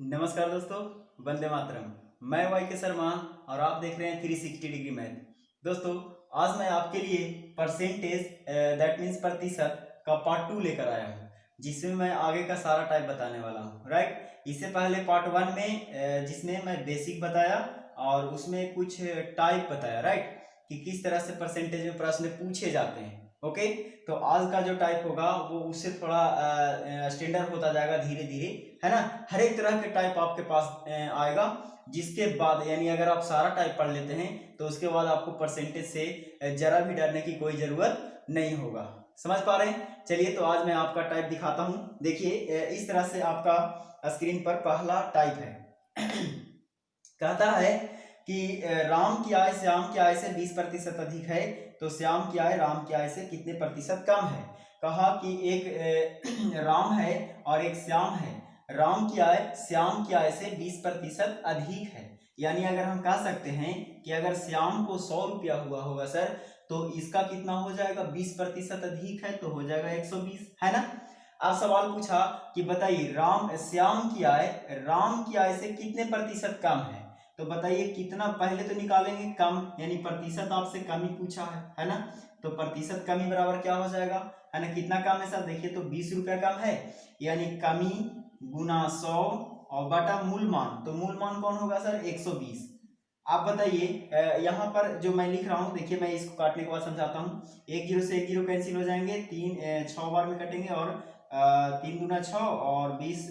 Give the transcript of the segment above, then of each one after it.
नमस्कार दोस्तों, वंदे मातरम। मैं वाई के शर्मा और आप देख रहे हैं 360 डिग्री मैथ। दोस्तों, आज मैं आपके लिए परसेंटेज दैट मीन्स प्रतिशत का पार्ट 2 लेकर आया हूँ, जिसमें मैं आगे का सारा टाइप बताने वाला हूँ। राइट, इससे पहले पार्ट 1 में जिसमें मैं बेसिक बताया और उसमें कुछ टाइप बताया, राइट, कि किस तरह से परसेंटेज में प्रश्न पूछे जाते हैं। ओके, तो आज का जो टाइप होगा वो उससे थोड़ा स्टैंडर्ड होता जाएगा धीरे धीरे, है ना। हर एक तरह के टाइप आपके पास आएगा, जिसके बाद यानी अगर आप सारा टाइप पढ़ लेते हैं तो उसके बाद आपको परसेंटेज से जरा भी डरने की कोई जरूरत नहीं होगा। समझ पा रहे हैं? चलिए, तो आज मैं आपका टाइप दिखाता हूं। देखिए, इस तरह से आपका स्क्रीन पर पहला टाइप है। कहता है कि राम की आय श्याम की आय से 20% अधिक है, तो श्याम की आय राम की आय से कितने प्रतिशत कम है। कहा कि एक राम है और एक श्याम है। राम की आय श्याम की आय से 20% अधिक है। यानी अगर हम कह सकते हैं कि अगर श्याम को 100 रुपया हुआ होगा सर, तो इसका कितना हो जाएगा, 20% अधिक है तो हो जाएगा 120, है ना। अब सवाल पूछा कि बताइए श्याम की आय से कितने प्रतिशत कम है। तो बताइए कितना, पहले तो निकालेंगे कम, यानी प्रतिशत आपसे कम ही पूछा है ना। तो प्रतिशत कमी बराबर क्या हो जाएगा, है ना। कितना कम है सर, देखिए तो 20 रुपया कम है, यानी कमी गुना 100 और बटा मूल मान। तो मूल मान कौन होगा सर, 120। आप बताइए, यहाँ पर जो मैं लिख रहा हूँ, देखिए मैं इसको काटने के बाद समझाता हूँ। एक जीरो से एक जीरो कैंसिल हो जाएंगे, 6 बार में कटेंगे, और 3 दूना 6 और 20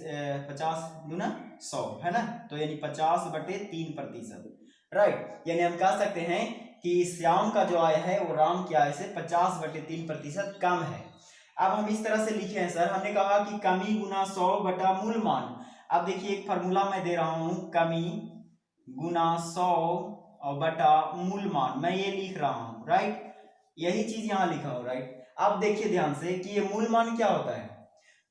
50 दूना 100, है ना। तो यानी 50/3%। राइट, यानी हम कह सकते हैं कि श्याम का जो आय है वो राम की आय से 50/3% कम है। अब हम इस तरह से लिखे हैं सर, हमने कहा कि कमी गुना 100 बटा मूल मान। अब देखिए एक फार्मूला मैं दे रहा हूं, कमी गुना 100 और बटा मूल मान, मैं ये लिख रहा हूं। राइट, यही चीज यहां लिखा हो। राइट, अब देखिए ध्यान से कि ये मूल मान क्या होता है।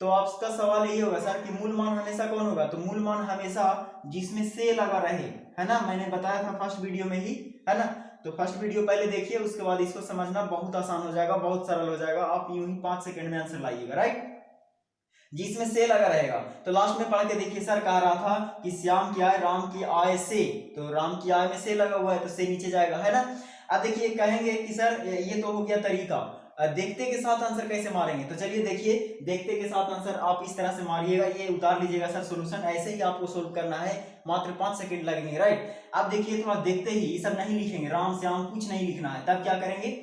तो आपका सवाल यही होगा सर कि मूल मान हमेशा कौन होगा। तो मूल मान हमेशा जिसमें से लगा रहे, है ना। मैंने बताया था फर्स्ट वीडियो में ही, है ना। तो फर्स्ट वीडियो पहले देखिए, उसके बाद इसको समझना बहुत आसान हो जाएगा, बहुत सरल हो जाएगा। आप यूं ही 5 सेकंड में आंसर लाइएगा। राइट, जिसमें से लगा रहेगा। तो लास्ट में पढ़ के देखिए, सर कह रहा था कि श्याम की आय राम की आय से, तो राम की आय में से लगा हुआ है तो से नीचे जाएगा, है ना। अब देखिए कहेंगे कि सर ये तो हो गया तरीका, देखते के साथ आंसर कैसे मारेंगे। तो चलिए देखिए, देखते के साथ आंसर आप इस तरह से मारिएगा, ये उतार लीजिएगा सर सॉल्यूशन। ऐसे ही आपको सोल्व करना है, मात्र 5 सेकंड लगेंगे। राइट, अब देखिए थोड़ा देखते ही, ये सब नहीं लिखेंगे, राम श्याम कुछ नहीं लिखना है। तब क्या करेंगे,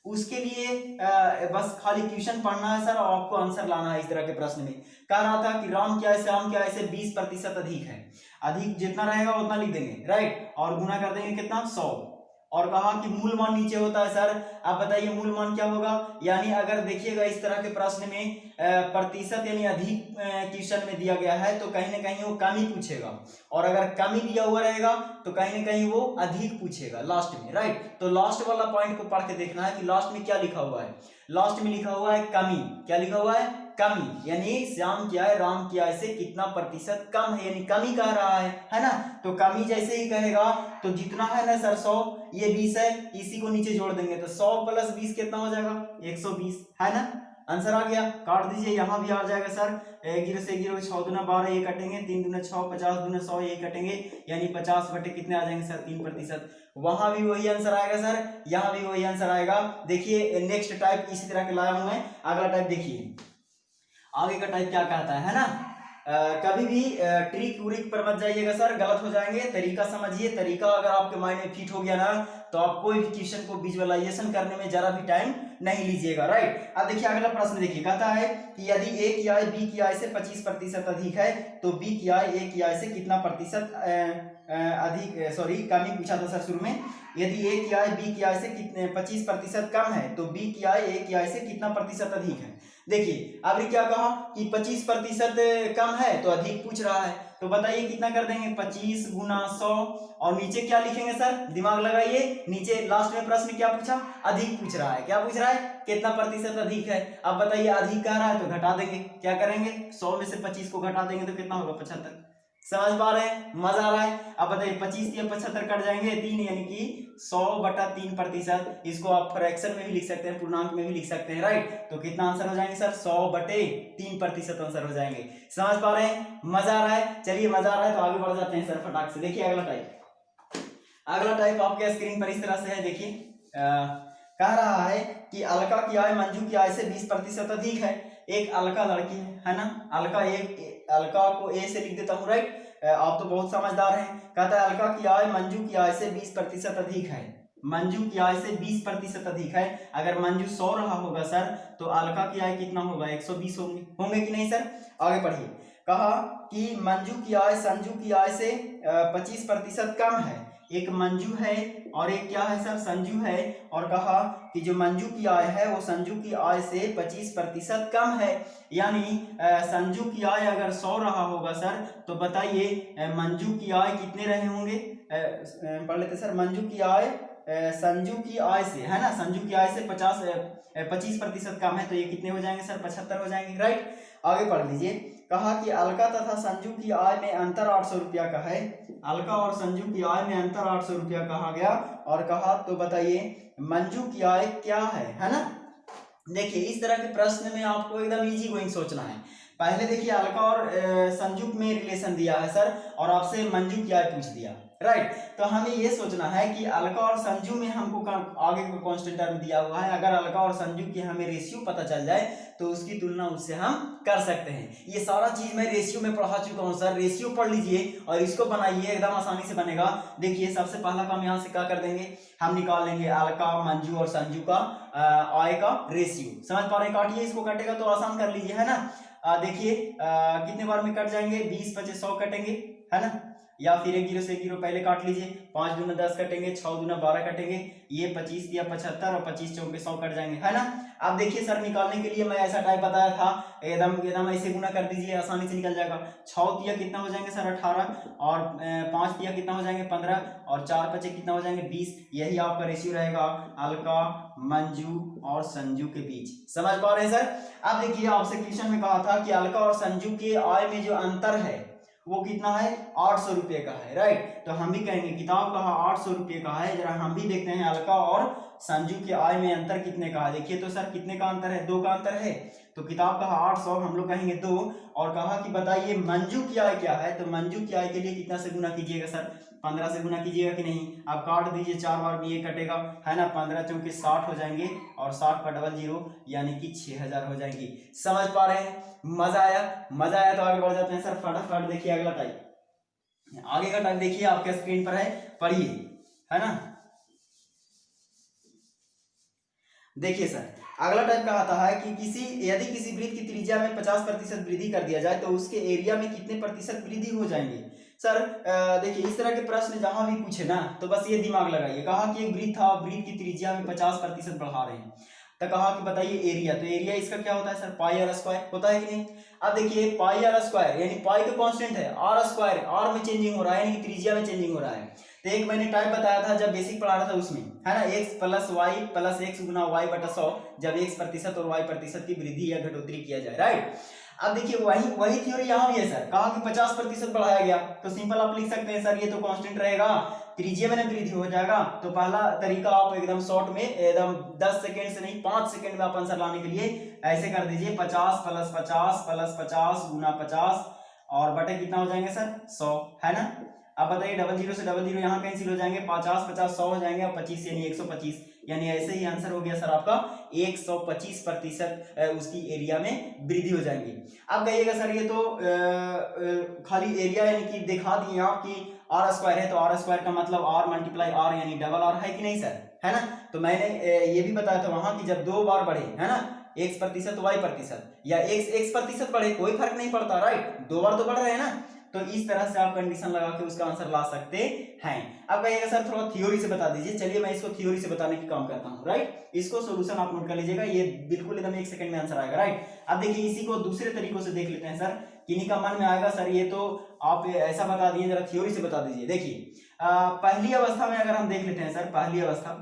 उसके लिए बस खाली क्वेश्चन पढ़ना है सर, और आपको आंसर लाना है। इस तरह के प्रश्न में कह रहा था कि राम की आय श्याम की आय से 20% अधिक है। अधिक जितना रहेगा उतना लिख देंगे, राइट, और गुना कर देंगे कितना, 100। और कहा कि मूल मान नीचे होता है सर। आप बताइए मूल मान क्या होगा। यानी अगर देखिएगा इस तरह के प्रश्न में प्रतिशत यानी अधिक क्वेश्चन में दिया गया है, तो कहीं ना कहीं वो कम ही पूछेगा, और अगर कम ही दिया हुआ रहेगा तो कहीं ना कहीं वो अधिक पूछेगा लास्ट में। राइट, तो लास्ट वाला पॉइंट को पढ़ के देखना है कि लास्ट में क्या लिखा हुआ है। लास्ट में लिखा हुआ है कमी। क्या लिखा हुआ है, कमी, यानी श्याम की आय राम की आय से कितना प्रतिशत कम है, यानी कमी कह रहा है ना। तो कमी जैसे ही कहेगा तो जितना है ना सर 100, ये 20 है, इसी को नीचे जोड़ देंगे तो 100 + 20 कितना हो जाएगा, 120, है ना। आंसर आ गया, काट दीजिए, यहां भी आ जाएगा सर। 1 जीरो से 1 जीरो, 6 दूना 12, ये कटेंगे, 3 दूना 6, 50 दूना 100, ये कटेंगे, यानी 50 बटे कितने आ जाएंगे सर, 3%। वहां भी वही आंसर आएगा सर, यहां भी वही आंसर आएगा। देखिए नेक्स्ट टाइप इसी तरह के लाया हूं मैं। अगला टाइप देखिए, आगे का टाइप क्या कहता है ना। कभी भी ट्रिक व्रिक पर मत जाइएगा सर, गलत हो जाएंगे। तरीका समझिए, तरीका अगर आपके माइंड में फिट हो गया ना, तो आप कोई भी क्वेश्चन को विजुअलाइजेशन करने में जरा भी टाइम नहीं लीजिएगा। राइट, अब देखिए अगला प्रश्न देखिए, कहता है कि यदि ए की आय बी की आय से 25% अधिक है, तो बी की आय ए की आय से कितना प्रतिशत अधिक, सॉरी कमी पूछा था सर शुरू में। यदि ए की आय बी की आय से कितने 25% कम है, तो बी की आय ए की आय से कितना प्रतिशत अधिक है। देखिए अभी क्या कहा कि 25% कम है तो अधिक पूछ रहा है। तो बताइए कितना कर देंगे, 25 गुना 100, और नीचे क्या लिखेंगे सर, दिमाग लगाइए। नीचे लास्ट में प्रश्न क्या पूछा, अधिक पूछ रहा है। क्या पूछ रहा है, कितना प्रतिशत अधिक है। अब बताइए अधिक कह रहा है तो घटा देंगे, क्या करेंगे, 100 में से 25 को घटा देंगे तो कितना होगा, 75। समझ पा रहे हैं, मजा आ रहा है। अब बताइए 25 या 75 कट जाएंगे 3, यानी कि 100/3%। इसको आप फ्रैक्शन में भी लिख सकते हैं, पूर्णांक में भी लिख सकते हैं, राइट। तो कितना आंसर हो जाएंगे सर? 100/3% आंसर हो जाएंगे। समझ पा रहे हैं, मजा आ रहा है। चलिए मजा आ रहा है तो आगे बढ़ जाते हैं सर फटाक से। देखिए अगला टाइप आपके स्क्रीन पर इस तरह से है। देखिए कह रहा है कि अलका की आय मंजू की आय से 20% अधिक है। एक अलका लड़की है ना, अलका को ए से लिख देता हूँ, राइट। आप तो बहुत समझदार हैं। कहता है अलका की आय मंजू की आय से 20% अधिक है। मंजू की आय से 20% अधिक है। अगर मंजू 100 रहा होगा सर, तो अलका की आय कितना होगा? 120 होंगे कि नहीं सर? आगे पढ़िए। कहा कि मंजू की आय संजू की आय से 25% कम है। एक मंजू है और एक क्या है सर? संजू है। और कहा कि जो मंजू की आय है वो संजू की आय से 25% कम है। यानी संजू की आय अगर 100 रहा होगा सर, तो बताइए मंजू की आय कितने रहे होंगे? पढ़ लेते सर। मंजू की आय संजू की आय से, है ना, संजू की आय से 25% कम है। तो ये कितने हो जाएंगे सर? 75 हो जाएंगे, राइट। आगे पढ़ लीजिए। कहा कि अलका तथा संजू की आय में अंतर 800 रुपया का है। अलका और संजू की आय में अंतर 800 रुपया कहा गया। और कहा तो बताइए मंजू की आय क्या है ना। देखिए इस तरह के प्रश्न में आपको एकदम इजी गोइंग सोचना है। पहले देखिए अलका और संजू में रिलेशन दिया है सर, और आपसे मंजू की आय पूछ दिया, राइट। तो हमें ये सोचना है कि अलका और संजू में हमको आगे का कांस्टेंट टर्म दिया हुआ है। अगर अलका और संजू की हमें रेशियो पता चल जाए तो उसकी तुलना उससे हम कर सकते हैं। ये सारा चीज मैं रेशियो में पढ़ा चुका हूँ सर। रेशियो पढ़ लीजिए और इसको बनाइए, एकदम आसानी से बनेगा। देखिए सबसे पहला काम यहाँ से क्या कर देंगे, हम निकाल लेंगे अलका, मंजू और संजू का आय का रेशियो। समझ पा रहे हैं? काटिए, इसको कटेगा तो आसान कर लीजिए, है ना। देखिए कितने बार में कट जाएंगे? 20 × 5 = 100 कटेंगे, है ना। या फिर 1 0 से 1 0 पहले काट लीजिए। 5 दूना 10 कटेंगे, 6 दूना 12 कटेंगे। ये 25 या 75 और 25 चौके 100 कट जाएंगे, है ना। अब देखिए सर निकालने के लिए मैं ऐसा टाइप बताया था, एकदम ऐसे गुना कर दीजिए, आसानी से निकल जाएगा। 6 तिया कितना हो जाएंगे सर? 18। और 5 तिया कितना हो जाएंगे? 15। और 4 5 कितना हो जाएंगे? 20। यही आपका रेशियो रहेगा अलका, मंजू और संजू के बीच। समझ पा रहे हैं सर? अब देखिए आपसे क्वेश्चन में कहा था कि अलका और संजू के आय में जो अंतर है वो कितना है? 800 रुपये का है, राइट। तो हम भी कहेंगे किताब कहा 800 रुपये का है। जरा हम भी देखते हैं अलका और संजू के आय में अंतर कितने का है। देखिए तो सर कितने का अंतर है? 2 का अंतर है। तो किताब कहा 800, हम लोग कहेंगे 2। और कहा कि बताइए मंजू की आय क्या है। तो मंजू की आय के लिए कितना से गुना कीजिएगा सर? 15 से गुना कीजिएगा कि नहीं? आप काट दीजिए, 4 बार में ये कटेगा, है ना। 15 चौके 60 हो जाएंगे और 60 पर डबल 0 यानी कि 6000 हो जाएंगी। समझ पा रहे हैं? मजा आया? मजा आया तो आगे बढ़ जाते हैं सर फटाफट। देखिए अगला टाइप, आगे का टाइप देखिए आपके स्क्रीन पर है, पढ़िए, है ना। देखिए सर अगला टाइप का आता है कि यदि किसी वृत्त की त्रिज्या में 50% वृद्धि कर दिया जाए तो उसके एरिया में कितने प्रतिशत वृद्धि हो जाएंगे। सर देखिए इस तरह के प्रश्न जहां भी पूछे ना तो बस ये दिमाग लगाइए। कहा कि एक वृत्त था, वृत्त की त्रिज्या में 50% बढ़ा रहे हैं, तो कहा कि बताइए एरिया। तो एरिया इसका क्या होता है सर? पाई आर स्क्वायर होता है कि नहीं। अब देखिए पाई आर स्क्वायर यानी पाई तो कांस्टेंट है, आर स्क्वायर आर में चेंजिंग हो रहा है, यानी त्रिज्या में चेंजिंग हो रहा है। तो एक मैंने टाइप बताया था जब बेसिक पढ़ा रहा था उसमें, है ना, x + y + x × y/100, जब x% और y% की वृद्धि या घटोतरी किया जाए, राइट। अब देखिए वही थ्योरी यहाँ भी है सर। कहा कि 50% बढ़ाया गया, तो सिंपल आप लिख सकते हैं सर ये तो कांस्टेंट रहेगा, त्रिज्या में वृद्धि हो जाएगा। तो पहला तरीका आप एकदम शॉर्ट में, एकदम 10 सेकंड से नहीं 5 सेकंड में आप आंसर लाने के लिए ऐसे कर दीजिए, 50 + 50 + 50 × 50 और बटे कितना हो जाएंगे सर? 100, है ना। अब बताइए डबल 0 से डबल 0 यहाँ कैंसिल हो जाएंगे, 50 50 100 हो जाएंगे और 25 यानी 125, यानी ऐसे ही आंसर हो गया सर आपका 125% उसकी एरिया में वृद्धि हो जाएंगी। अब कहिएगा सर ये तो खाली एरिया यानी कि दिखा दिए आप कि आर स्क्वायर है, तो आर स्क्वायर का मतलब आर मल्टीप्लाई आर यानी डबल आर है कि नहीं सर, है ना। तो मैंने ये भी बताया था वहां कि जब 2 बार बढ़े, है ना, x% y% या x% बढ़े कोई फर्क नहीं पड़ता, राइट, 2 बार तो बढ़ रहे हैं ना। तो इस तरह से आप कंडीशन लगा के उसका आंसर ला सकते हैं। अब कहिएगा सर थोड़ा थ्योरी से बता दीजिए। चलिए मैं इसको थ्योरी से बताने की काम करता हूं, राइट। इसको सॉल्यूशन आप नोट कर लीजिएगा, ये बिल्कुल एकदम 1 सेकंड में आंसर आएगा, राइट। अब देखिए इसी को दूसरे तरीकों से देख लेते हैं सर, किन्हीं का मन में आएगा सर ये तो आप ऐसा बता दिए, जरा थ्योरी से बता दीजिए। देखिए पहली अवस्था में अगर हम देख लेते हैं सर, पहली अवस्था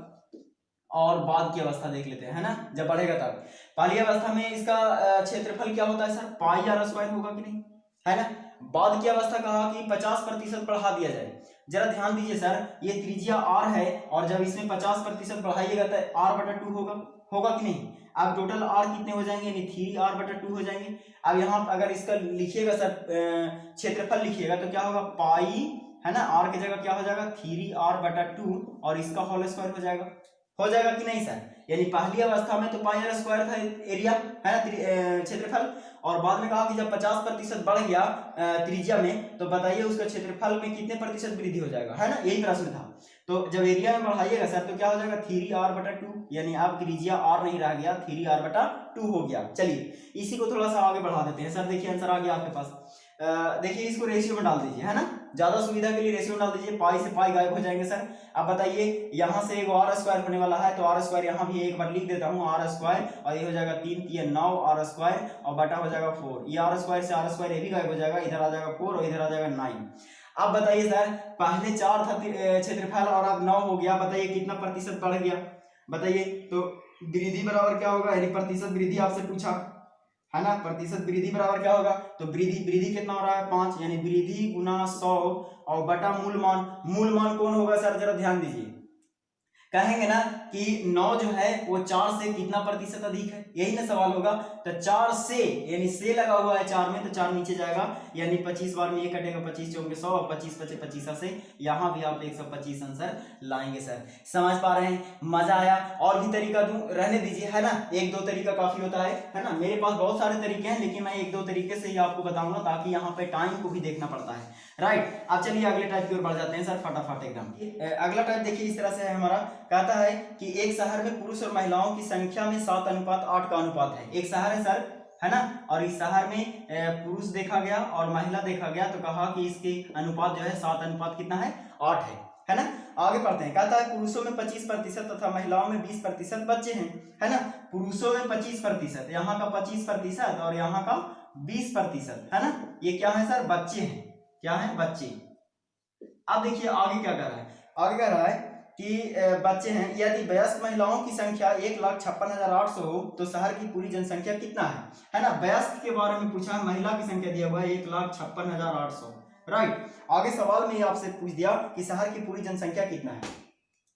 और बाद की अवस्था देख लेते हैं, है ना, जब बढ़ेगा तब। पहली अवस्था में इसका क्षेत्रफल क्या होता है सर? पाई आर स्क्वायर होगा कि नहीं, है ना। बाद की अवस्था कहा कि 50% बढ़ा दिया जाए। जरा ध्यान दीजिए सर, ये त्रिज्या r है और जब इसमें 50% बढ़ाइएगा तो r/2 होगा कि नहीं। अब टोटल r कितने हो जाएंगे, यानी 3r/2 हो जाएंगे। अब यहाँ अगर इसका लिखिएगा सर, क्षेत्रफल लिखिएगा तो क्या होगा, पाई, है ना, r की जगह क्या हो जाएगा 3r/2 और इसका होल स्क्वायर हो जाएगा कि नहीं सर। यानी पहली अवस्था में तो πr² था एरिया, है ना, क्षेत्रफल, और बाद में कहा कि जब 50% बढ़ गया त्रिज्या में तो बताइए उसका क्षेत्रफल में कितने प्रतिशत वृद्धि हो जाएगा, है ना, यही प्रश्न था। तो जब एरिया में बढ़ाइएगा सर तो क्या हो जाएगा 3r/2, यानी अब त्रिज्या r नहीं रह गया, 3r/2 हो गया। चलिए इसी को थोड़ा सा आगे बढ़ा देते हैं सर। देखिए आंसर आ गया आपके पास। देखिए इसको रेशियो में डाल दीजिए, है ना, ज्यादा सुविधा के लिए रेशियो में डाल दीजिए, पाई से पाई गायब हो जाएंगे सर। अब बताइए यहाँ से एक r² होने वाला है तो r² यहाँ भी एक बार लिख देता हूँ, r² और ये हो जाएगा 3 3 9 r² और बटा हो जाएगा 4, ये r² से r² ये भी गायब हो जाएगा, इधर आ जाएगा 4 और इधर आ जाएगा 9। अब बताइए सर, पहले 4 था क्षेत्रफल और अब 9 हो गया, बताइए कितना प्रतिशत बढ़ गया, बताइए। तो वृद्धि बराबर क्या होगा, यानी प्रतिशत वृद्धि आपसे पूछा, है ना, प्रतिशत वृद्धि बराबर क्या होगा, तो वृद्धि कितना हो रहा है 5, यानी वृद्धि गुना 100 और बटा मूल मान कौन होगा सर, जरा ध्यान दीजिए। कहेंगे ना कि 9 जो है वो 4 से कितना प्रतिशत अधिक है, यही ना सवाल होगा। तो 4 से, यानी से लगा हुआ है 4 में तो 4 नीचे जाएगा, यानी 25 बार में ये कटेगा, 25 चौके 100 और 25 पचे 25 से यहाँ भी आप 125 आंसर लाएंगे सर। समझ पा रहे हैं, मजा आया। और भी तरीका दूं, रहने दीजिए, है ना, 1-2 तरीका काफी होता है ना, मेरे पास बहुत सारे तरीके हैं लेकिन मैं 1-2 तरीके से ही आपको बताऊंगा ताकि यहाँ पे टाइम को भी देखना पड़ता है, राइट। अब चलिए अगले टाइप की ओर बढ़ जाते हैं सर फटाफट एकदम। अगला टाइप देखिए इस तरह से है हमारा, कहता है कि एक शहर में पुरुष और महिलाओं की संख्या में 7:8 का अनुपात है। एक शहर है सर, है ना, और इस शहर में पुरुष देखा गया और महिला देखा गया तो कहा कि इसके अनुपात जो है 7 कितना है 8 है ना। आगे पढ़ते हैं, कहता है पुरुषों में 25% तथा महिलाओं में 20% बच्चे हैं, है ना। पुरुषों में 25%, यहाँ का 25% और यहाँ का 20%, है ना, ये क्या है सर, बच्चे हैं, क्या है, बच्चे। अब देखिए आगे क्या कर रहा है, आगे कह रहा है कि बच्चे हैं, यदि वयस्क महिलाओं की संख्या 1,56,800 हो तो शहर की पूरी जनसंख्या कितना है ना। वयस्क के बारे में पूछा, महिला की संख्या दिया हुआ है 1,56,800, राइट। आगे सवाल में आपसे पूछ दिया कि शहर की पूरी जनसंख्या कितना है।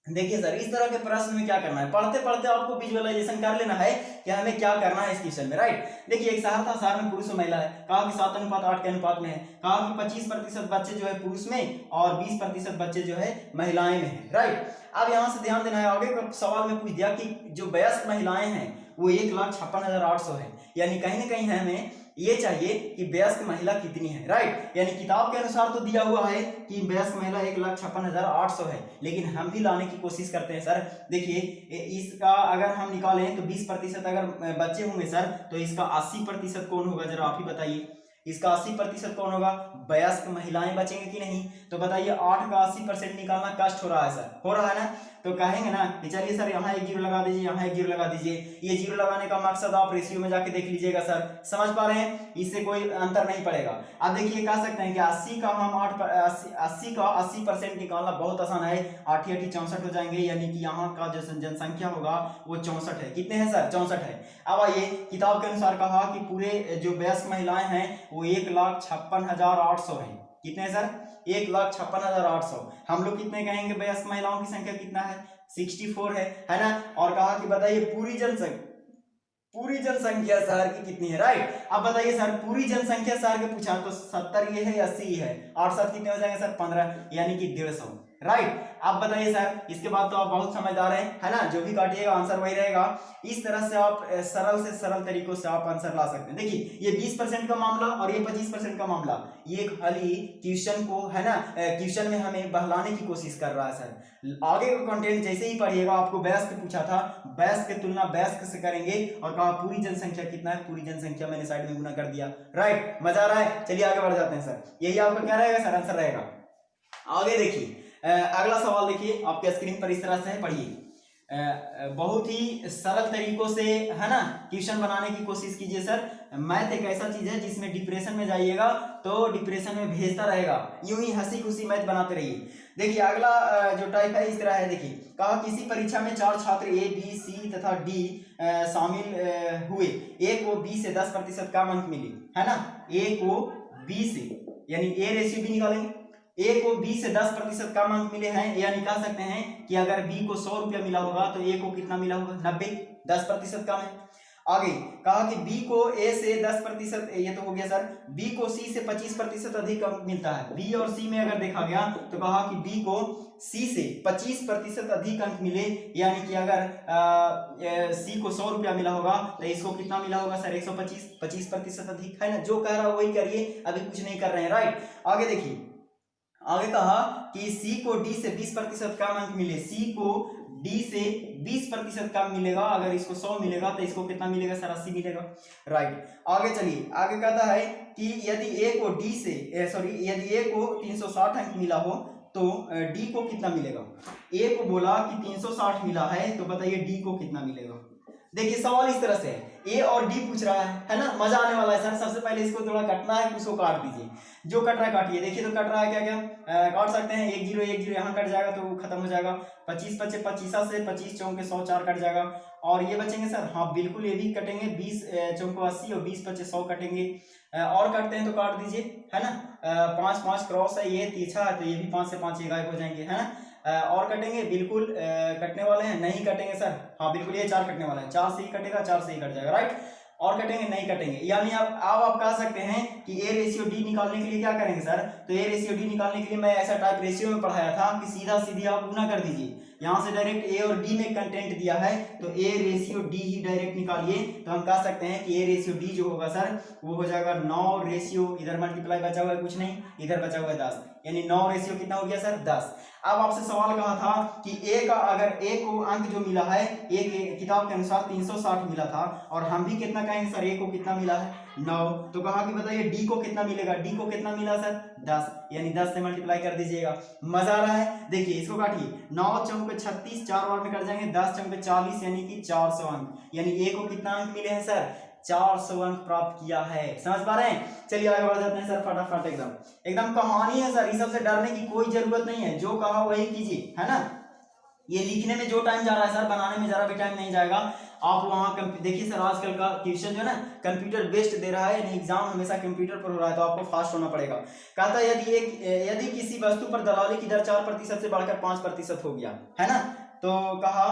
देखिए सर, इस तरह के प्रश्न में क्या करना है, पढ़ते पढ़ते आपको विजुअलाइजेशन कर लेना है कि हमें क्या करना है इस क्वेश्चन में, राइट। देखिए एक शहर था, शहर में पुरुष और महिला है, कहा कि 7:8 के अनुपात में है, कहा कि 25% बच्चे जो है पुरुष में और 20% बच्चे जो है महिलाएं में है, राइट। अब यहाँ से ध्यान देना है, आगे का सवाल में पूछ दिया कि जो वयस्क महिलाएं हैं वो 1,56,800 है, यानी कहीं ना कहीं हमें ये चाहिए कि वयस्क महिला कितनी है, राइट। यानी किताब के अनुसार तो दिया हुआ है कि वयस्क महिला 1,56,800 है, लेकिन हम भी लाने की कोशिश करते हैं सर। देखिए इसका अगर हम निकालें तो 20% अगर बच्चे होंगे सर तो इसका 80% कौन होगा, जरा आप ही बताइए। इसका 80% कौन होगा, वयस्क महिलाएं बचेंगे कि नहीं। तो बताइए 8 का 80% निकालना कष्ट हो रहा है सर, हो रहा है ना। तो कहेंगे ना कि चलिए सर यहाँ 1 जीरो लगा दीजिए, यहाँ 1 जीरो लगा दीजिए। ये जीरो लगाने का मकसद आप रेशियो में जाके देख लीजिएगा सर, समझ पा रहे हैं, इससे कोई अंतर नहीं पड़ेगा। अब देखिए कह सकते हैं कि 80 का हम 80 का 80% निकालना बहुत आसान है, 8 × 8 64 हो जाएंगे, यानी कि यहाँ का जो जनसंख्या होगा वो 64 है। कितने हैं सर, 64 है। अब आइए किताब के अनुसार कहा कि पूरे जो वयस्क महिलाएं हैं वो 1,56,800 है। कितने सर, 1,56,800। हम लोग कितने कहेंगे, वयस्क महिलाओं की संख्या कितना है, 64 है ना। और कहा कि बताइए पूरी जनसंख्या शहर की कितनी है, राइट। अब बताइए सर पूरी जनसंख्या शहर के पूछा तो 70 ये है या 80 है, 8 7 कितने हो जाएंगे सर, 15, यानी कि 150, राइट। अब बताइए सर, इसके बाद तो आप बहुत समझदार हैं, है ना, जो भी काटिएगा आंसर वही रहेगा। इस तरह से आप सरल से सरल तरीकों से आप आंसर ला सकते हैं। देखिए ये 20% का मामला और ये 25% का मामला, ये खाली क्वेश्चन को, है ना, क्वेश्चन में हमें बहलाने की कोशिश कर रहा है सर। आगे का कंटेंट जैसे ही पढ़िएगा, आपको वयस्क पूछा था, वयस्क की तुलना वयस्क से करेंगे और कहा पूरी जनसंख्या कितना है, पूरी जनसंख्या मैंने साइड में गुना कर दिया, राइट। मजा आ रहा है, चलिए आगे बढ़ जाते हैं सर। यही आपका क्या रहेगा सर, आंसर रहेगा। आगे देखिए अगला सवाल देखिए आपके स्क्रीन पर इस तरह से है, पढ़िए। बहुत ही सरल तरीकों से, है ना, क्वेश्चन बनाने की कोशिश कीजिए सर। मैथ एक ऐसा चीज है जिसमें डिप्रेशन में जाइएगा तो डिप्रेशन में भेजता रहेगा, यूं ही हंसी खुशी मैथ बनाते रहिए। देखिए अगला जो टाइप है इस तरह है, देखिए कहा किसी परीक्षा में 4 छात्र ए बी सी तथा डी शामिल हुए, एक को 20 से 10% कम अंक मिले, है ना, एक को बी से, यानी ए रेशियो बी निकालेंगे। ए को बी से 10% कम अंक मिले हैं, यानी कह सकते हैं कि अगर बी को 100 रुपया मिला होगा तो ए को कितना मिला होगा 90, 10% कम है। आगे कहा कि बी को ए से 10%, ये तो हो गया सर, बी को सी से 25% अधिक अंक मिलता है। बी और सी में अगर देखा गया तो कहा कि बी को सी से 25% अधिक अंक मिले, यानी कि अगर सी को 100 रुपया मिला होगा तो इसको कितना मिला होगा सर 125, 25% अधिक है ना। जो कह रहा है वही करिए, अभी कुछ नहीं कर रहे हैं, राइट। आगे देखिए, आगे कहा कि सी को डी से 20% कम अंक मिले, सी को डी से 20% कम मिलेगा, अगर इसको 100 मिलेगा तो इसको कितना मिलेगा सर 80 मिलेगा, राइट। आगे चलिए, आगे कहता है कि यदि ए को डी से यदि ए को 360 अंक मिला हो तो डी को कितना मिलेगा। ए को बोला कि 360 मिला है, तो बताइए डी को कितना मिलेगा। देखिए सवाल इस तरह से है, ए और डी पूछ रहा है ना, मजा आने वाला है सर। सबसे पहले इसको थोड़ा कटना है, उसको काट दीजिए, जो कट रहा है काटिए। देखिए तो कट रहा है क्या क्या, काट सकते हैं, 1 0 1 0 यहाँ कट जाएगा तो खत्म हो जाएगा। 25 25 25 से 25 चौके 100, 4 कट जाएगा। और ये बचेंगे सर, हाँ बिल्कुल ये भी कटेंगे, 20 चौको 80 और 20 25 100 कटेंगे। और काटते हैं तो काट दीजिए, है ना। 5 5 क्रॉस है, ये तीछा है तो ये भी 5 से 5 गायब हो जाएंगे, है ना। और कटेंगे, बिल्कुल कटने वाले हैं, नहीं कटेंगे सर, हाँ बिल्कुल ये 4 कटने वाले हैं, 4 से ही कटेगा, 4 से ही कट जाएगा, राइट। और कटेंगे, नहीं कटेंगे। यानी आप कह सकते हैं कि ए रेशियो डी निकालने के लिए क्या करेंगे सर, तो ए रेशियो डी निकालने के लिए मैं ऐसा टाइप रेशियो में पढ़ाया था कि सीधा सीधी आप गुना कर दीजिए। यहाँ से डायरेक्ट ए और डी में कंटेंट दिया है तो ए रेशियो डी ही डायरेक्ट निकालिए, तो हम कह सकते हैं कि ए रेशियो डी जो होगा सर वो हो जाएगा 9 रेशियो, इधर मल्टीप्लाई बचा हुआ है कुछ नहीं, इधर बचा हुआ है 10, यानी 9 रेशियो कितना हो गया सर 10। अब आपसे सवाल कहा था कि ए का, अगर ए को अंक जो मिला है, ए के किताब के अनुसार 360 मिला था, और हम भी कितना कहेंगे सर, ए को कितना मिला है 9, तो कहा कि बताइए डी को कितना मिलेगा। डी को कितना मिला सर 10, यानी 10 से मल्टीप्लाई कर दीजिएगा। मजा आ रहा है, देखिए इसको काटिए, 9 चौके 36, 4 बार में कट जाएंगे, 10 चौके 40, यानी कि 400 अंक, यानी ए को कितना अंक मिले हैं सर 400 अंक प्राप्त किया है। समझ पा रहे हैं, चलिए आगे बढ़ जाते हैं सर फटाफट। एकदम कहानी है सर, इस सबसे डरने की कोई जरूरत नहीं है, जो कहा वही कीजिए, है ना। ये लिखने में जो टाइम जा रहा है सर, बनाने में जरा भी टाइम नहीं जाएगा। आप वहाँ देखिए सर, आजकल का क्वेश्चन जो है ना कंप्यूटर बेस्ड दे रहा है, यानी एग्जाम हमेशा कंप्यूटर पर हो रहा है, तो आपको फास्ट होना पड़ेगा। कहता है यदि किसी वस्तु पर दलाली की दर 4% से बढ़कर 5% हो गया, है ना, तो कहा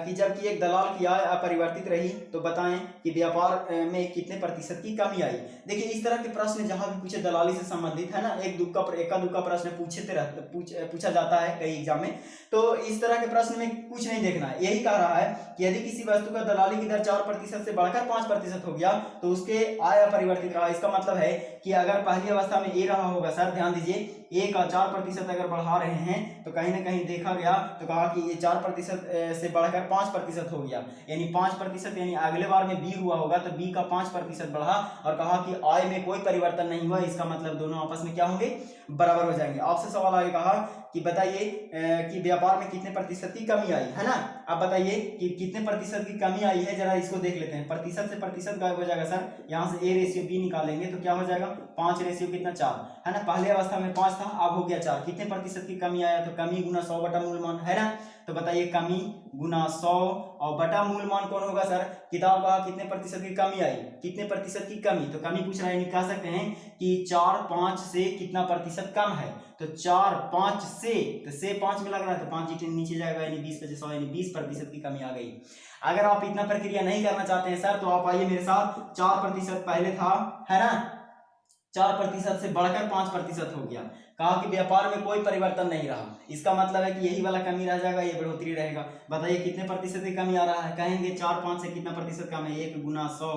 कि जबकि एक दलाल की आय अपरिवर्तित रही तो बताएं कि व्यापार में कितने प्रतिशत की कमी आई। देखिए इस तरह के प्रश्न जहां भी पूछे दलाली से संबंधित, है ना, एका दुक्का प्रश्न पूछा जाता है कई एग्जाम में, तो इस तरह के प्रश्न में कुछ नहीं देखना है। यही कह रहा है कि यदि किसी वस्तु का दलाली की दर 4% से बढ़कर 5% हो गया तो उसके आय अपरिवर्तित रहा। इसका मतलब है कि अगर पहली अवस्था में ए रहा होगा सर, ध्यान दीजिए, ए का 4% अगर बढ़ा रहे हैं तो कहीं ना कहीं देखा गया तो कहा कि ये 4% से बढ़कर 5% हो गया, यानी 5%, यानी अगले बार में बी हुआ होगा तो बी का 5% बढ़ा, और कहा कि आय में कोई परिवर्तन नहीं हुआ, इसका मतलब दोनों आपस में क्या होंगे, बराबर हो जाएंगे। आपसे सवाल आगे कहा कि बताइए कि व्यापार में कितने प्रतिशत की कमी आई, है ना। अब बताइए कि कितने प्रतिशत की कमी आई है, जरा इसको देख लेते हैं। प्रतिशत से प्रतिशत गायब हो जाएगा सर, यहाँ से ए रेशियो बी निकालेंगे तो क्या हो जाएगा 5 रेशियो कितना 4, है ना। पहले अवस्था में 5 था, अब हो गया 4। कितने प्रतिशत की कमी आया, तो कमी गुना 100 बटा मूलमान, है ना। तो बताइए कमी गुना 100 और बटा मूलमान कौन होगा सर, किताब का कितने प्रतिशत की कमी आई, कितने प्रतिशत की कमी, तो कमी पूछ रहा है, कह सकते हैं कि 4 5 से कितना प्रतिशत कम है, तो 4 5 से, तो से 5 में लग रहा है तो 5 नीचे जाएगा, यानी 20 25 100, यानी 20% की कमी आ गई। अगर आप इतना प्रक्रिया नहीं करना चाहते हैं सर तो आप आइए मेरे साथ, 4% पहले था, है ना, 4% से बढ़कर 5% हो गया। कहा कि व्यापार में कोई परिवर्तन नहीं रहा, इसका मतलब है कि यही वाला कमी रह जाएगा, ये बढ़ोतरी रहेगा। बताइए कितने प्रतिशत की कमी आ रहा है, कहेंगे 4 5 से कितना प्रतिशत कम है, 1 गुना 100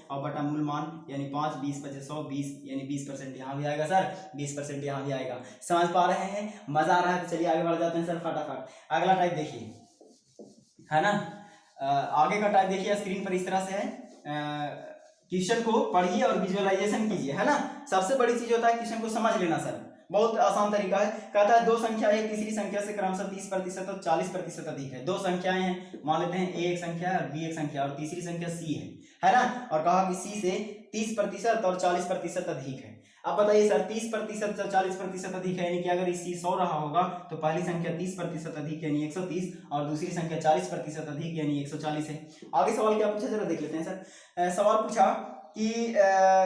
और बटा मूलमान, यानी 5 20 25 100 20, यानी 20% यहाँ भी आएगा सर, 20% यहाँ भी आएगा। समझ पा रहे हैं, मजा आ रहा है, तो चलिए आगे बढ़ जाते हैं सर फटाफट। अगला टाइप देखिए, है ना, आगे का टाइप देखिए, स्क्रीन पर इस तरह से है। क्वेश्चन को पढ़िए और विजुअलाइजेशन कीजिए, है ना। सबसे बड़ी चीज होता है क्वेश्चन को समझ लेना सर, बहुत आसान तरीका है। कहता है दो संख्या एक तीसरी संख्या से क्रमशः 30% और 40% अधिक है। दो संख्याएं हैं, मान लेते हैं ए एक संख्या है और बी एक संख्या और तीसरी संख्या सी है ना, और कहा कि सी से 30% और 40% अधिक है। अब बताइए सर 30% से 40% अधिक है, यानी कि अगर सी 100 रहा होगा तो पहली संख्या 30% अधिक यानी 130 और दूसरी संख्या 40% अधिक यानी 140 है। आगे सवाल क्या पूछा जरा देख लेते हैं सर। सवाल पूछा कि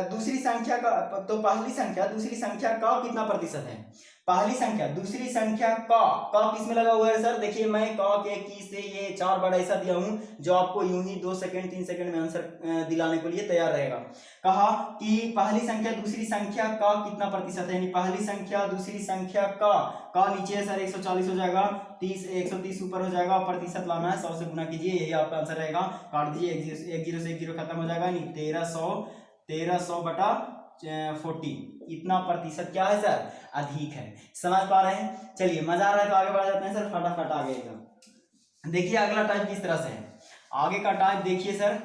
दूसरी संख्या का, तो पहली संख्या दूसरी संख्या का कितना प्रतिशत है। पहली संख्या दूसरी संख्या का किस में लगा हुआ है सर, देखिए मैं का के की से ये 4 बार ऐसा दिया हूं जो आपको यूं ही 2 सेकंड 3 सेकंड में आंसर दिलाने के लिए तैयार रहेगा। कहा कि पहली संख्या दूसरी संख्या का कितना प्रतिशत है, यानी पहली संख्या दूसरी संख्या का नीचे है सर 140 हो जाएगा, 130 ऊपर हो जाएगा, प्रतिशत लाना है 100 से गुना कीजिए, यही आपका आंसर रहेगा। काट दीजिए, एक जीरो से एक जीरो खत्म हो जाएगा, यानी 1300 बटा 40 इतना प्रतिशत क्या है सर, अधिक है। समझ पा रहे हैं। चलिए मजा आ रहा है तो आगे बढ़ जाते हैं सर, फटाफट आगे का देखिए अगला टाइप किस तरह से है। आगे का टाइप देखिए सर,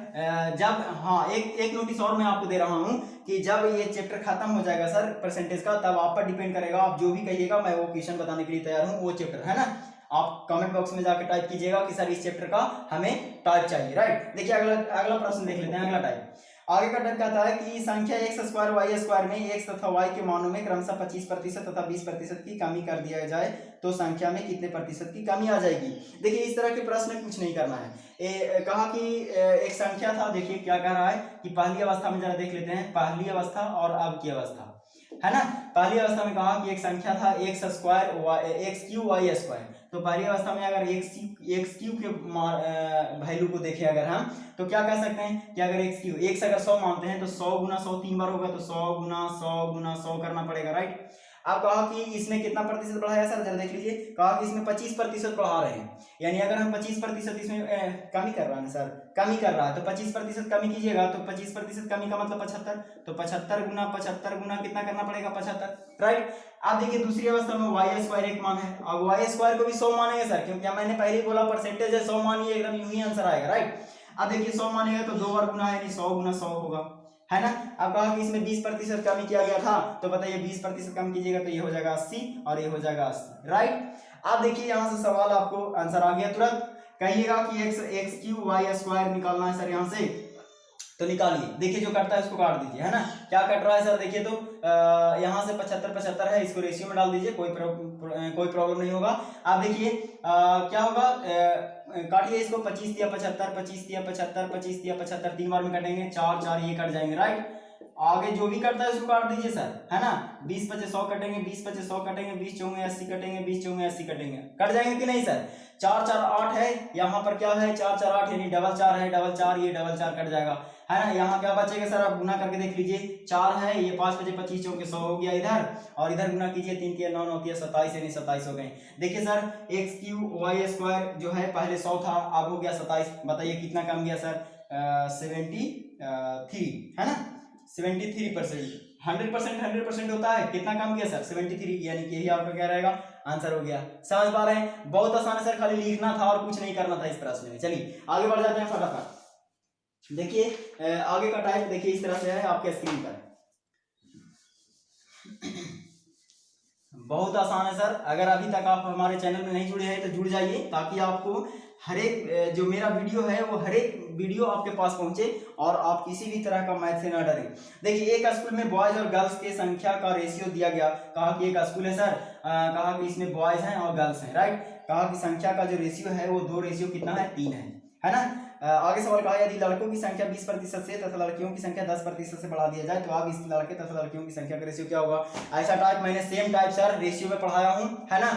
जब हाँ एक नोटिस और मैं आपको दे रहा हूं कि जब ये चैप्टर खत्म हो जाएगा सर परसेंटेज का, तब आप पर डिपेंड करेगा, आप जो भी कहिएगा मैं वो क्वेश्चन बताने के लिए तैयार हूं, वो चैप्टर है ना। आप कमेंट बॉक्स में जाकर टाइप कीजिएगा कि सर इस चैप्टर का हमें टाइप चाहिए, राइट। देखिए अगला प्रश्न देख लेते हैं। अगला टाइप आगे का टाइप कहता है कि संख्या x स्क्वायर y स्क्वायर में x तथा y के मानों में क्रमशः 25% तथा 20% की कमी कर दिया जाए तो संख्या में कितने प्रतिशत की कमी आ जाएगी। देखिए इस तरह के प्रश्न कुछ नहीं करना है। कहा कि एक संख्या था, देखिए क्या कह रहा है कि पहली अवस्था में जरा देख लेते हैं, पहली अवस्था और अब की अवस्था है ना। पहली अवस्था में कहा कि एक संख्या था x square x Q y square, तो पहली अवस्था में अगर x क्यू के वैल्यू को देखें अगर हम, तो क्या कह सकते हैं कि अगर x क्यू x अगर 100 मानते हैं तो 100 गुना 100 3 बार होगा, तो 100 गुना 100 गुना 100 करना पड़ेगा, राइट। अब कहा कि इसमें कितना प्रतिशत बढ़ाया सर, जरा देख लीजिए। कहा कि इसमें 25% बढ़ा रहे हैं, यानी अगर हम 25% इसमें कमी कर रहा है सर, कमी कर रहा है तो 25% कमी कीजिएगा, तो 25% कमी का मतलब 75, तो 75 गुना कितना करना पड़ेगा 75, राइट। अब देखिए दूसरी अवस्था में वाई स्क्वायर एक मान है, अब वाई स्क्वायर को भी 100 मानेंगे सर, क्योंकि मैंने पहले ही बोला परसेंटेज है 100 मानिए, एकदम यूं ही आंसर आएगा, राइट। अब देखिए 100 मानेगा तो 2 बार गुना है, यानी 100 गुना 100 होगा, है ना। अब कहा कि इसमें 20% कमी किया गया था, तो बताइए 20% कम कीजिएगा तो ये हो जाएगा 80 और ये हो जाएगा 80, राइट। अब देखिए यहाँ से सवाल आपको आंसर आ गया तुरंत। कहिएगा कि x क्यू वाई स्क्वायर निकालना है सर, यहाँ से तो निकालिए। देखिए जो कटता है उसको काट दीजिए, है ना। क्या कट रहा है सर, देखिए तो यहाँ से 75 है, इसको रेशियो में डाल दीजिए, कोई प्रॉब्लम नहीं होगा। आप देखिए क्या होगा, काटिए इसको, 25 दिया 75, 25 दिया 75, 25 दिया 75, 3 बार में कटेंगे, 4 4 ये कट जाएंगे, राइट। आगे जो भी कटता है उसको काट दीजिए सर, है ना। 20 5 100 कटेंगे, 20 5 100 कटेंगे, 20 चौंगे 80 कटेंगे, 20 चौंगे 80 कटेंगे, कट जाएंगे कि नहीं सर। 4 4 8 है, यहाँ पर क्या है 4 4 8, यानी डबल 4 है, डबल 4 ये डबल 4 कट जाएगा, है ना। यहाँ क्या बचेगा सर, आप गुना करके देख लीजिए, 4 है, ये 5 5 25 चौके 100 हो गया इधर, और इधर गुना कीजिए 3 3 9 9 27, यानी 27 हो गए। देखिए sir X Q Y square जो है पहले 100 था, अब हो गया 27, बताइए कितना कम गया सर, 73, है ना। 73%, 100% होता है, कितना कम गया सर 73, यानी कि यही आपका क्या रहेगा आंसर हो गया। समझ पा रहे हैं, बहुत आसान है सर, खाली लिखना था और कुछ नहीं करना था इस प्रश्न में। चलिए आगे बढ़ जाते हैं फटाफट। देखिए आगे का टाइप देखिए इस तरह से है आपके स्क्रीन पर, बहुत आसान है सर। अगर अभी तक आप हमारे चैनल में नहीं जुड़े हैं तो जुड़ जाइए, ताकि आपको हर एक जो मेरा वीडियो है वो हर एक वीडियो आपके पास पहुंचे और आप किसी भी तरह का मैथ से ना डरें। देखिए एक स्कूल में बॉयज और गर्ल्स के संख्या का रेशियो दिया गया। कहा कि एक स्कूल है सर, कहा कि इसमें बॉयज हैं और गर्ल्स हैं, राइट। कहा कि संख्या का जो रेशियो है वो 2 रेशियो कितना है 3 है ना। आगे सवाल कहा यदि लड़कों की संख्या 20% से तथा लड़कियों की संख्या 10% से बढ़ा दिया जाए तो अब इस लड़के तथा लड़कियों की संख्या का रेशियो क्या होगा। ऐसा टाइप मैंने सेम टाइप सर रेशियो में पढ़ाया हूं, है ना।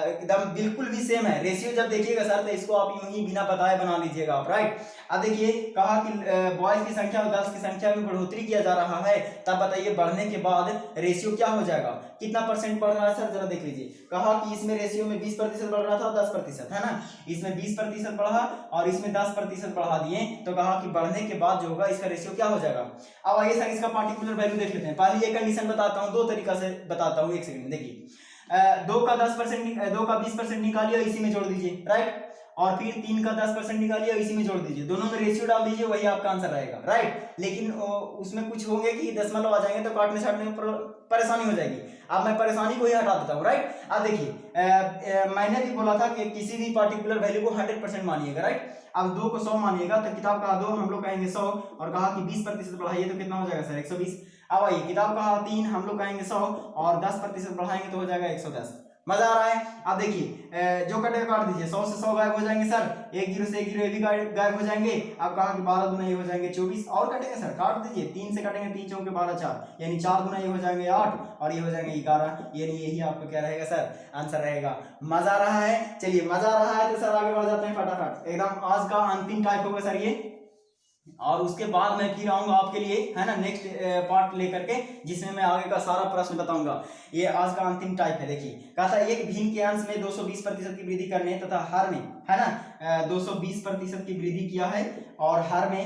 एकदम बिल्कुल भी सेम है रेशियो। जब देखिएगा सर तो इसको आप यूं ही बिना बताए बना लीजिएगा आप, राइट। अब देखिए कहा कि बॉयज की संख्या और गर्ल्स की संख्या में बढ़ोतरी किया जा रहा है, तब बताइए बढ़ने के बाद रेशियो क्या हो जाएगा, कितना परसेंट बढ़ रहा है सर, जरा देख लीजिए। कहा कि इसमें रेशियो में 20% बढ़ रहा था 10%, है ना। इसमें 20% बढ़ा और इसमें 10% बढ़ा दिए, तो कहा कि बढ़ने के बाद जो होगा इसका रेशियो क्या हो जाएगा। अब आइए सर इसका पार्टिकुलर वैल्यू देख लेते हैं। पहले ये कंडीशन बताता हूँ, 2 तरीका से बताता हूँ, एक सेकंड में देखिए। 2 का 20% निकालिए इसी में जोड़ दीजिए, राइट। और फिर 3 का 10% निकालिए इसी में जोड़ दीजिए, दोनों में रेशियो डाल दीजिए, वही आपका आंसर रहेगा, राइट। लेकिन उसमें कुछ होंगे कि दशमलव आ जाएंगे तो काटने छाटने में परेशानी हो जाएगी। अब मैं परेशानी को ही हटा देता हूँ, राइट। अब देखिए मैंने भी बोला था कि किसी भी पार्टिकुलर वैल्यू को 100% मानिएगा, राइट। अब 2 को 100 मानिएगा तो किताब का 2 हम लोग कहेंगे 100, और कहा कि 20% बढ़ाइए तो कितना हो जाएगा सर 120। अब आइए, किताब का 3 हम लोग कहेंगे 100 और 10% बढ़ाएंगे तो हो जाएगा 110। मजा आ रहा है। अब देखिए जो कटेगा काट दीजिए, 100 से 100 गायब हो जाएंगे सर, 1 जीरो से 1 जीरो ये भी गायब हो जाएंगे। अब कहा कि 12 गुना ये हो जाएंगे 24 और कटेंगे सर, काट दीजिए, 3 से कटेंगे 3 चौके 12 4 यानी 4 गुना ये हो जाएंगे 8 और ये हो जाएंगे 11 यानी यही आपका क्या रहेगा सर आंसर रहेगा। मजा आ रहा है? चलिए मजा आ रहा है तो सर आगे बढ़ जाते हैं फटाफट, एकदम आज का अंतिम टाइप होगा सर ये, और उसके बाद मैं फिर आऊंगा आपके लिए है ना नेक्स्ट पार्ट लेकर के, जिसमें मैं आगे का सारा प्रश्न बताऊंगा। ये आज का अंतिम टाइप है। देखिए कहा था एक भिन्न के अंश में 220% की वृद्धि करने तथा हर में है ना 220% की वृद्धि किया है और हर में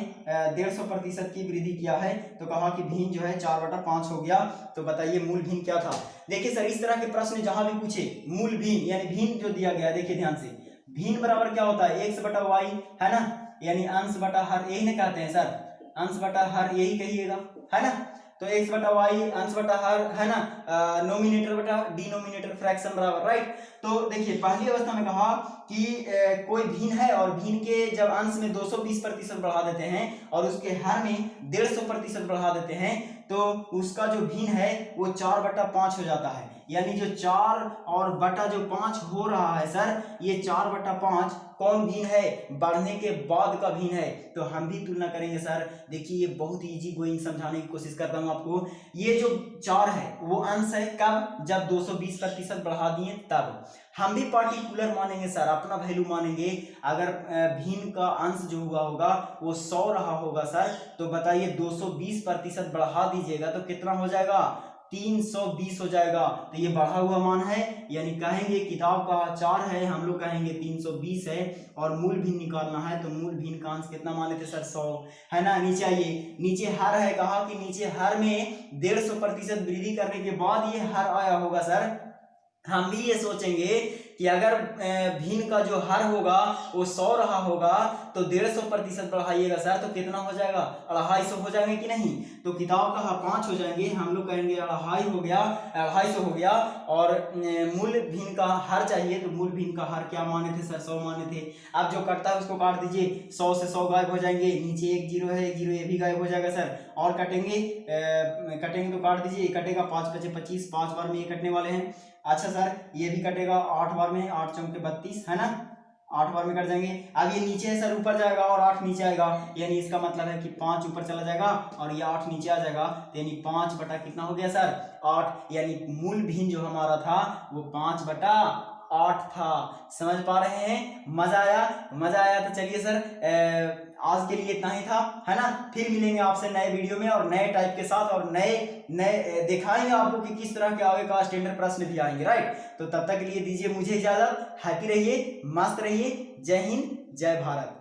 150% की वृद्धि किया है, तो कहा कि भिन्न जो है 4/5 हो गया। तो बताइए मूल भिन्न क्या था। देखिए सर इस तरह के प्रश्न जहां भी पूछे मूल भिन्न यानी भिन्न जो दिया गया, देखिए ध्यान से, भिन्न बराबर क्या होता है x/y है ना, यानी अंश बटा हर, यही ना कहते हैं सर, अंश बटा हर यही कहिएगा है ना। तो x/y अंश बटा हर है ना, नोमिनेटर बटा डिनोमिनेटर फ्रैक्शन बराबर, राइट। तो देखिए पहली अवस्था में कहा कि कोई भिन्न है और भिन्न के जब अंश में 220% बढ़ा देते हैं और उसके हर में 150% बढ़ा देते हैं तो उसका जो भिन्न है वो 4/5 हो जाता है। यानी जो 4 और बटा जो 5 हो रहा है सर, ये 4/5 कौन भिन्न है, बढ़ने के बाद का भिन्न है। तो हम भी तुलना करेंगे सर। देखिए ये बहुत इजी गोइंग समझाने की कोशिश करता हूँ आपको। ये जो 4 है वो अंश है कब, जब 220% बढ़ा दिए तब। हम भी पार्टिकुलर मानेंगे सर, अपना वैल्यू मानेंगे। अगर भिन्न का अंश जो हुआ होगा वो 100 रहा होगा सर, तो बताइए 220% बढ़ा दीजिएगा तो कितना हो जाएगा, 320 हो जाएगा। तो ये बढ़ा हुआ मान है, यानी कहेंगे किताब का 4 है, हम लोग कहेंगे 320 है और मूल भिन्न निकालना है तो मूल भिन्न का अंश कितना मान लेते सर 100 है ना। नीचे आइए, नीचे हर है, कहा कि नीचे हर में 150% वृद्धि करने के बाद ये हर आया होगा सर। हम भी ये सोचेंगे कि अगर भिन्न का जो हर होगा वो 100 रहा होगा तो 150% बढ़ाइएगा सर तो कितना हो जाएगा, 250 हो जाएंगे कि नहीं। तो किताब का 5 हो जाएंगे, हम लोग कहेंगे 250 हो गया, 250 हो गया। और मूल भिन्न का हर चाहिए तो मूल भिन्न का हर क्या माने थे सर, 100 माने थे। अब जो कटता है उसको काट दीजिए, 100 से 100 गायब हो जाएंगे, नीचे 1 जीरो है, 1 जीरो ये भी गायब हो जाएगा सर। और कटेंगे तो काट दीजिए, कटेगा 5 × 5 = 25, 5 बार में ये कटने वाले हैं। अच्छा सर ये भी कटेगा 8 बार में, 8 चौके 32 है ना, 8 बार में कट जाएंगे। अब ये नीचे है सर, ऊपर जाएगा और 8 नीचे आएगा, यानी इसका मतलब है कि 5 ऊपर चला जाएगा और ये 8 नीचे आ जाएगा, तो यानी 5 बटा कितना हो गया सर 8। यानी मूल भिन्न जो हमारा था वो 5/8 था। समझ पा रहे हैं? मजा आया? मजा आया तो चलिए सर आज के लिए इतना ही था है ना। फिर मिलेंगे आपसे नए वीडियो में और नए टाइप के साथ और नए दिखाएंगे आपको कि किस तरह के आगे का स्टैंडर्ड प्रश्न भी आएंगे, राइट। तो तब तक के लिए दीजिए मुझे इजाजत। हैप्पी रहिए, मस्त रहिए। जय हिंद, जय भारत।